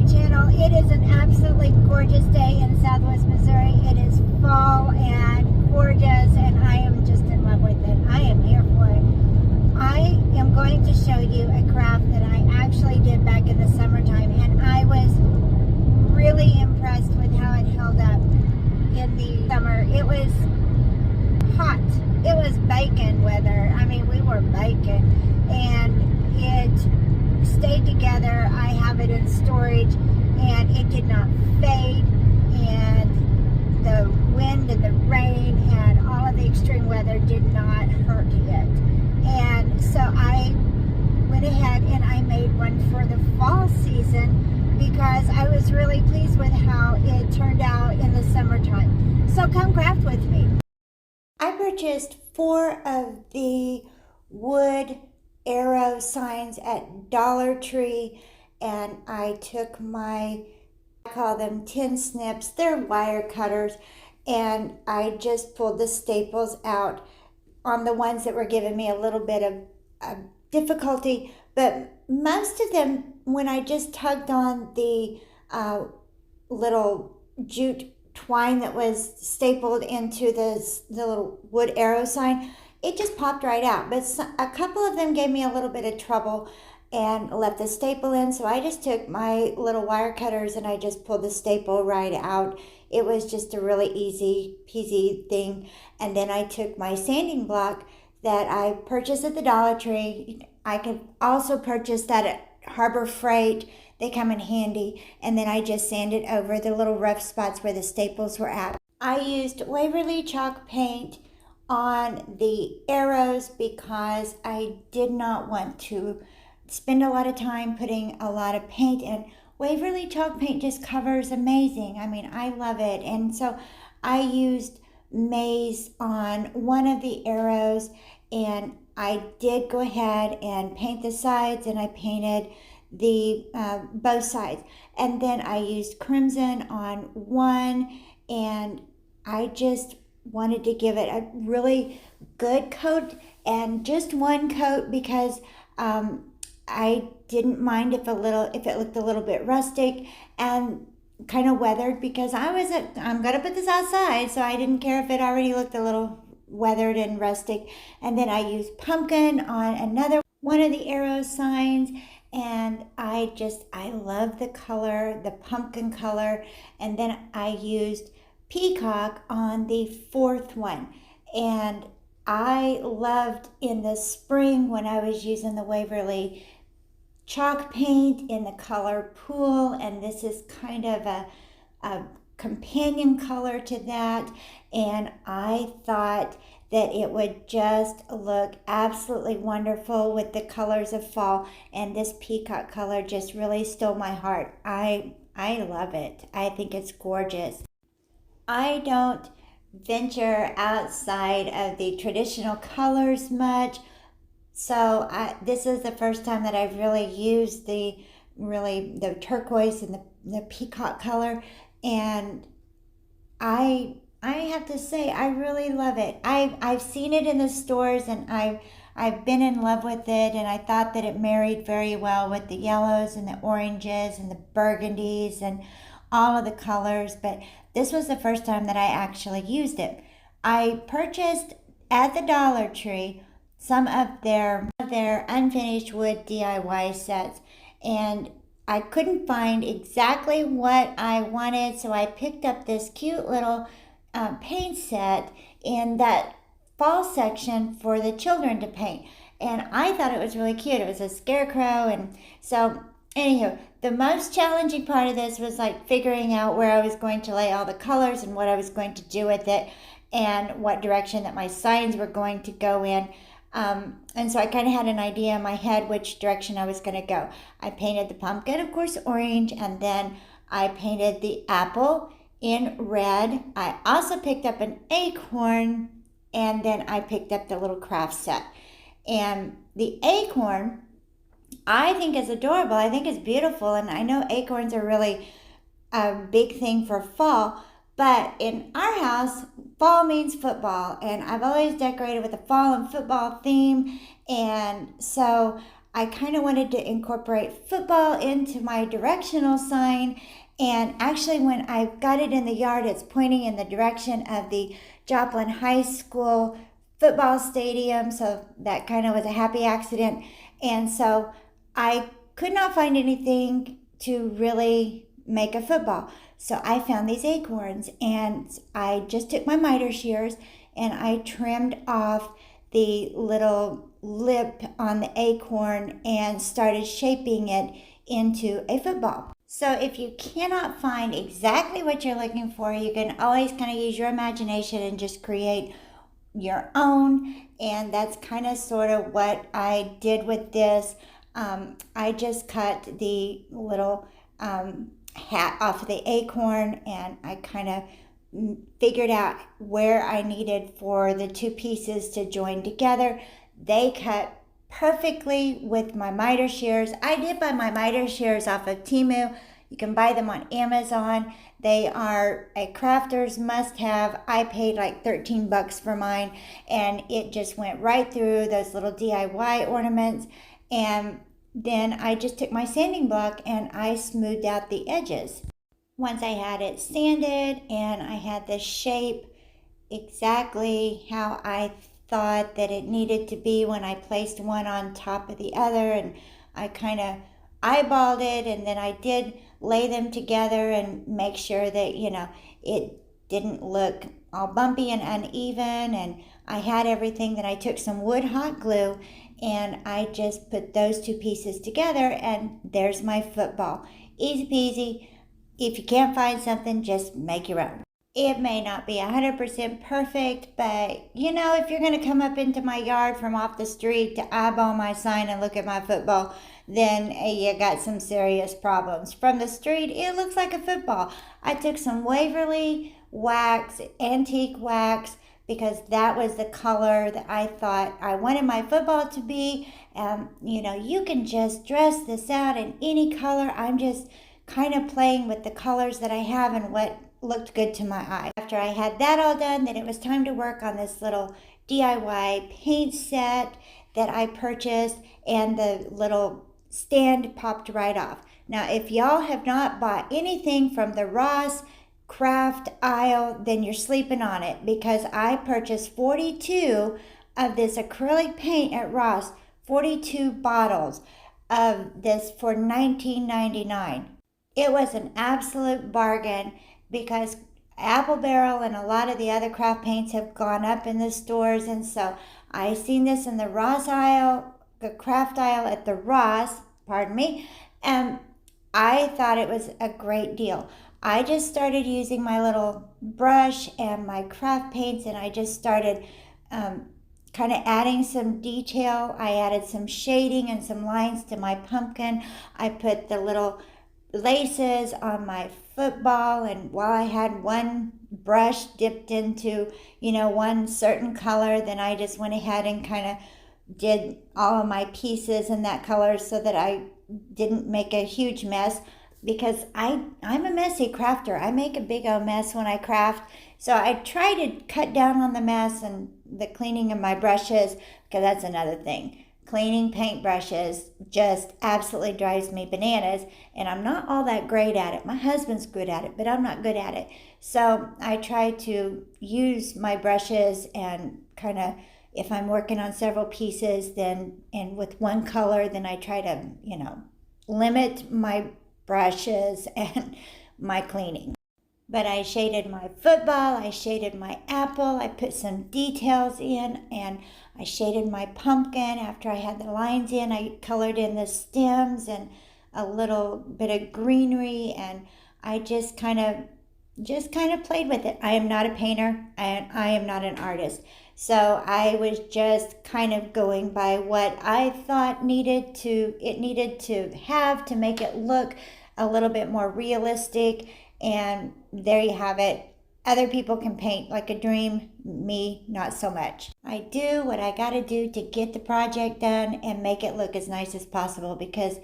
channel. It is an absolutely gorgeous day in Southwest Missouri. It is fall and gorgeous, and I am just in love with it. I am here for it. I am going to show you a craft that I actually did back in the summertime, and I was really impressed with how it held up in the summer. It was hot. It was baking weather. I mean, we were baking, and it stayed together. I have it in storage, and it did not fade, and the wind and the rain and all of the extreme weather did not hurt it. And so I went ahead and I made one for the fall season because I was really pleased with how it turned out in the summertime. So come craft with me. I purchased 4 of the wood arrow signs at Dollar Tree, and I took I call them tin snips, they're wire cutters, and I just pulled the staples out on the ones that were giving me a little bit of difficulty, but most of them, when I just tugged on the little jute twine that was stapled into the little wood arrow sign, it just popped right out. But a couple of them gave me a little bit of trouble and left the staple in, so I just took my little wire cutters and I just pulled the staple right out. It was just a really easy peasy thing. And then I took my sanding block that I purchased at the Dollar Tree. I could also purchase that at Harbor Freight. They come in handy. And then I just sanded over the little rough spots where the staples were at. I used Waverly chalk paint on the arrows because I did not want to spend a lot of time putting a lot of paint in. Waverly chalk paint just covers amazing. I mean, I love it. And so I used maize on one of the arrows, and I did go ahead and paint the sides, and I painted the both sides. And then I used crimson on one, and I just wanted to give it a really good coat, and just one coat because I didn't mind if it looked a little bit rustic and kind of weathered, because I'm gonna put this outside, so I didn't care if it already looked a little weathered and rustic. And then I used pumpkin on another one of the arrow signs, and I love the color, the pumpkin color. And then I used peacock on the 4th one, and I loved in the spring when I was using the Waverly chalk paint in the color Pool, and this is kind of a companion color to that, and I thought that it would just look absolutely wonderful with the colors of fall, and this peacock color just really stole my heart. I love it. I think it's gorgeous. I don't venture outside of the traditional colors much, so this is the first time that I've really used the turquoise and the peacock color, and I have to say I really love it. I've seen it in the stores, and I've been in love with it, and I thought that it married very well with the yellows and the oranges and the burgundies and all of the colors. But this was the first time that I actually used it. I purchased at the Dollar Tree some of their unfinished wood DIY sets, and I couldn't find exactly what I wanted, so I picked up this cute little paint set in that fall section for the children to paint, and I thought it was really cute. It was a scarecrow, and so anywho, the most challenging part of this was like figuring out where I was going to lay all the colors and what I was going to do with it, and what direction that my signs were going to go in. And so I kind of had an idea in my head which direction I was going to go. I painted the pumpkin, of course, orange, and then I painted the apple in red. I also picked up an acorn, and then I picked up the little craft set. And the acorn, I think is adorable. I think it's beautiful, and I know acorns are really a big thing for fall. But in our house, fall means football, and I've always decorated with a fall and football theme, and so I kind of wanted to incorporate football into my directional sign. And actually, when I got it in the yard, it's pointing in the direction of the Joplin High School football stadium. So that kind of was a happy accident. And so I could not find anything to really make a football. So I found these acorns, and I just took my miter shears and I trimmed off the little lip on the acorn and started shaping it into a football. So if you cannot find exactly what you're looking for, you can always kind of use your imagination and just create your own. And that's kind of sort of what I did with this. I just cut the little hat off of the acorn, and I kind of figured out where I needed for the two pieces to join together. They cut perfectly with my miter shears. I did buy my miter shears off of Temu. You can buy them on Amazon. They are a crafter's must-have. I paid like $13 for mine, and it just went right through those little DIY ornaments. And then I just took my sanding block and I smoothed out the edges. Once I had it sanded and I had the shape exactly how I thought that it needed to be when I placed one on top of the other, and I kind of eyeballed it, and then I did lay them together and make sure that, it didn't look all bumpy and uneven, and I had everything. Then I took some wood hot glue and I just put those two pieces together, and there's my football. Easy peasy. If you can't find something, just make your own. It may not be 100% perfect, but if you're going to come up into my yard from off the street to eyeball my sign and look at my football, then you got some serious problems. From the street, it looks like a football. I took some Waverly wax, antique wax, because that was the color that I thought I wanted my football to be. You can just dress this out in any color. I'm just kind of playing with the colors that I have and what looked good to my eye. After I had that all done, then it was time to work on this little DIY paint set that I purchased, and the little stand popped right off. Now, if y'all have not bought anything from the Ross craft aisle, then you're sleeping on it, because I purchased 42 of this acrylic paint at Ross, 42 bottles of this for $19.99. It was an absolute bargain, because Apple Barrel and a lot of the other craft paints have gone up in the stores, and so I seen this in the Ross aisle, the craft aisle at the Ross, and I thought it was a great deal. I just started using my little brush and my craft paints, and I just started kind of adding some detail. I added some shading and some lines to my pumpkin. I put the little laces on my football, and while I had one brush dipped into one certain color, then I just went ahead and kind of did all of my pieces in that color so that I didn't make a huge mess, because I'm a messy crafter. I make a big old mess when I craft, so I try to cut down on the mess and the cleaning of my brushes, because that's another thing. Cleaning paintbrushes just absolutely drives me bananas, and I'm not all that great at it. My husband's good at it, but I'm not good at it. So I try to use my brushes and kind of, if I'm working on several pieces, then, and with one color, then I try to, limit my brushes and my cleaning. But I shaded my football, I shaded my apple, I put some details in, and I shaded my pumpkin. After I had the lines in, I colored in the stems and a little bit of greenery, and I just kind of played with it. I am not a painter, and I am not an artist. So I was just kind of going by what I thought it needed to have to make it look a little bit more realistic. And there you have it. Other people can paint like a dream, me, not so much. I do what I gotta do to get the project done and make it look as nice as possible, because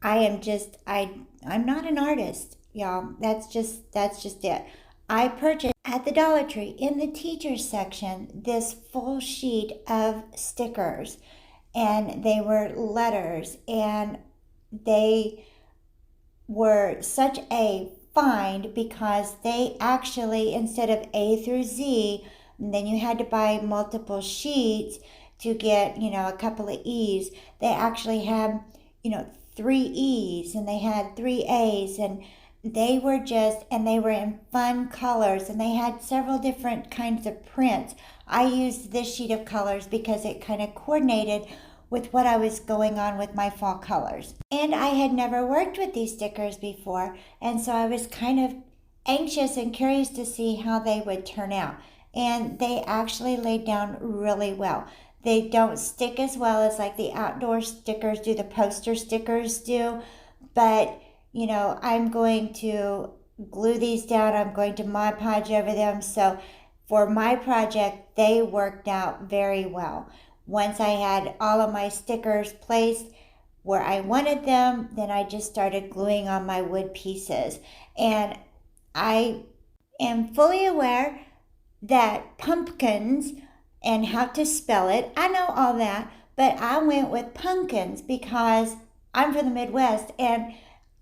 I'm not an artist, y'all. That's just it. I purchased at the Dollar Tree in the teachers section this full sheet of stickers. and they were letters, and they were such a find because they actually, instead of A through Z, then you had to buy multiple sheets to get, a couple of E's. They actually had, 3 E's, and they had 3 A's, and they were and they were in fun colors, and they had several different kinds of prints. I used this sheet of colors because it kind of coordinated with what I was going on with my fall colors. And I had never worked with these stickers before, and so I was kind of anxious and curious to see how they would turn out. And they actually laid down really well. They don't stick as well as like the outdoor stickers do, the poster stickers do, but I'm going to glue these down. I'm going to Mod Podge over them. So for my project, they worked out very well. Once I had all of my stickers placed where I wanted them, then I just started gluing on my wood pieces. And I am fully aware that pumpkins and how to spell it, I know all that, but I went with pumpkins because I'm from the Midwest, and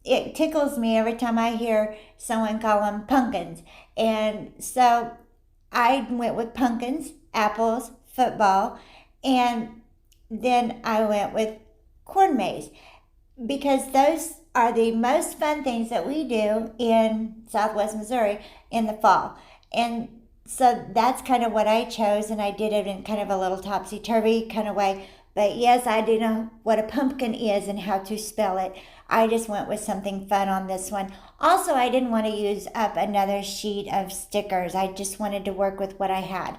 it tickles me every time I hear someone call them pumpkins. And so I went with pumpkins, apples, football, and then I went with corn maze because those are the most fun things that we do in Southwest Missouri in the fall. And so that's kind of what I chose, and I did it in kind of a little topsy-turvy kind of way. But yes, I do know what a pumpkin is and how to spell it. I just went with something fun on this one. Also, I didn't want to use up another sheet of stickers. I just wanted to work with what I had.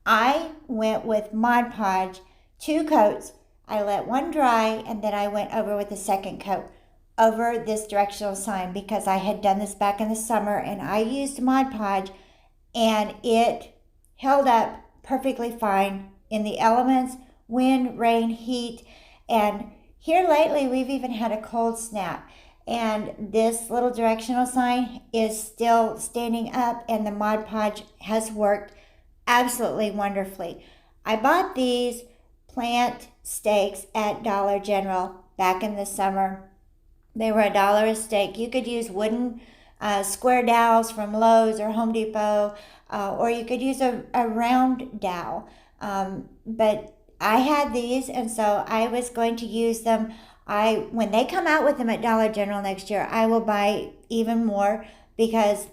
I went with Mod Podge, 2 coats. I let one dry, and then I went over with the second coat over this directional sign because I had done this back in the summer, and I used Mod Podge, and it held up perfectly fine in the elements, wind, rain, heat. And here lately, we've even had a cold snap, and this little directional sign is still standing up, and the Mod Podge has worked absolutely wonderfully. I bought these plant stakes at Dollar General back in the summer. They were $1 a stake. You could use wooden square dowels from Lowe's or Home Depot, or you could use a round dowel. But I had these, and so I was going to use them. When they come out with them at Dollar General next year, I will buy even more because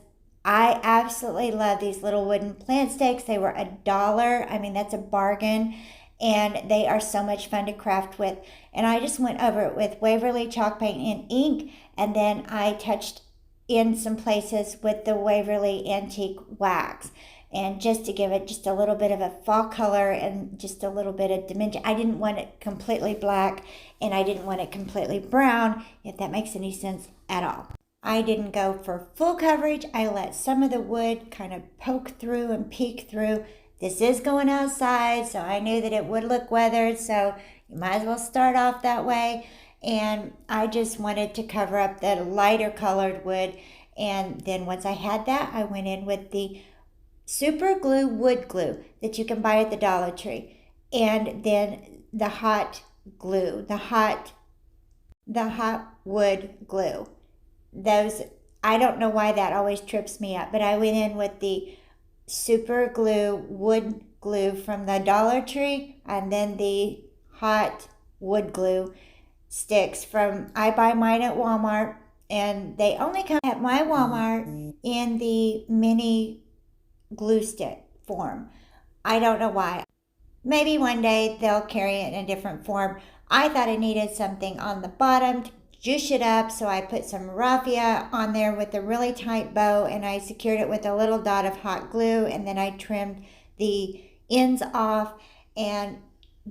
I absolutely love these little wooden plant stakes. They were $1. I mean, that's a bargain, and they are so much fun to craft with. And I just went over it with Waverly chalk paint and ink, and then I touched in some places with the Waverly antique wax, and just to give it just a little bit of a fall color and just a little bit of dimension. I didn't want it completely black, and I didn't want it completely brown, if that makes any sense at all. I didn't go for full coverage. I let some of the wood kind of poke through and peek through. This is going outside, so I knew that it would look weathered, so you might as well start off that way. And I just wanted to cover up the lighter colored wood. And then once I had that, I went in with the super glue wood glue that you can buy at the Dollar Tree. And then the hot glue, the hot wood glue. Those, I don't know why that always trips me up, but I went in with the super glue wood glue from the Dollar Tree, and then the hot wood glue sticks I buy mine at Walmart, and they only come at my Walmart in the mini glue stick form. I don't know why. Maybe one day they'll carry it in a different form. I thought I needed something on the bottom to juice it up, so I put some raffia on there with a really tight bow, and I secured it with a little dot of hot glue, and then I trimmed the ends off, and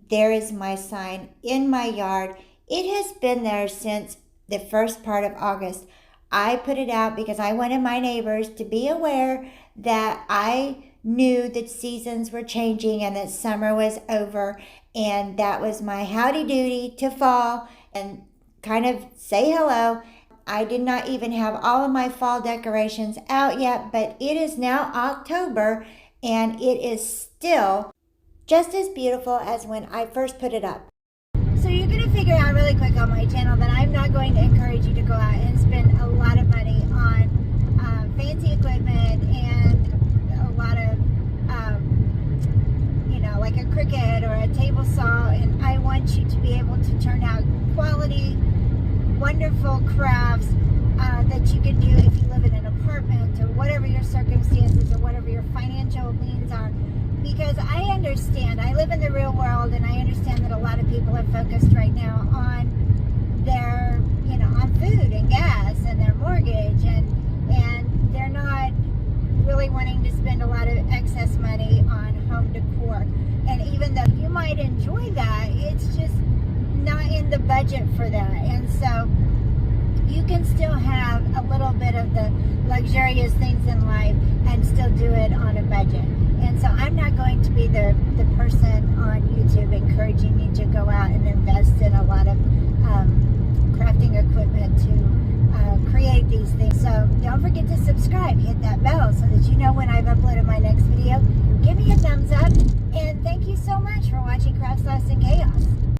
there is my sign in my yard. It has been there since the first part of August. I put it out because I wanted my neighbors to be aware that I knew that seasons were changing and that summer was over, and that was my howdy doody to fall and kind of say hello. I did not even have all of my fall decorations out yet, but it is now October, and it is still just as beautiful as when I first put it up. figure out really quick on my channel that I'm not going to encourage you to go out and spend a lot of money on fancy equipment and a lot of, you know, like a Cricut or a table saw. And I want you to be able to turn out quality, wonderful crafts that you can do if you live in an apartment or whatever your circumstances or whatever your financial means are. Because I understand, I live in the real world, and I understand that a lot of people are focused right now on their, you know, on food and gas and their mortgage, and they're not really wanting to spend a lot of excess money on home decor. And even though you might enjoy that, it's just not in the budget for that. And so you can still have a little bit of the luxurious things in life and still do it on a budget. And so I'm not going to be the person on YouTube encouraging you to go out and invest in a lot of crafting equipment to create these things. So don't forget to subscribe, hit that bell so that you know when I've uploaded my next video. Give me a thumbs up, and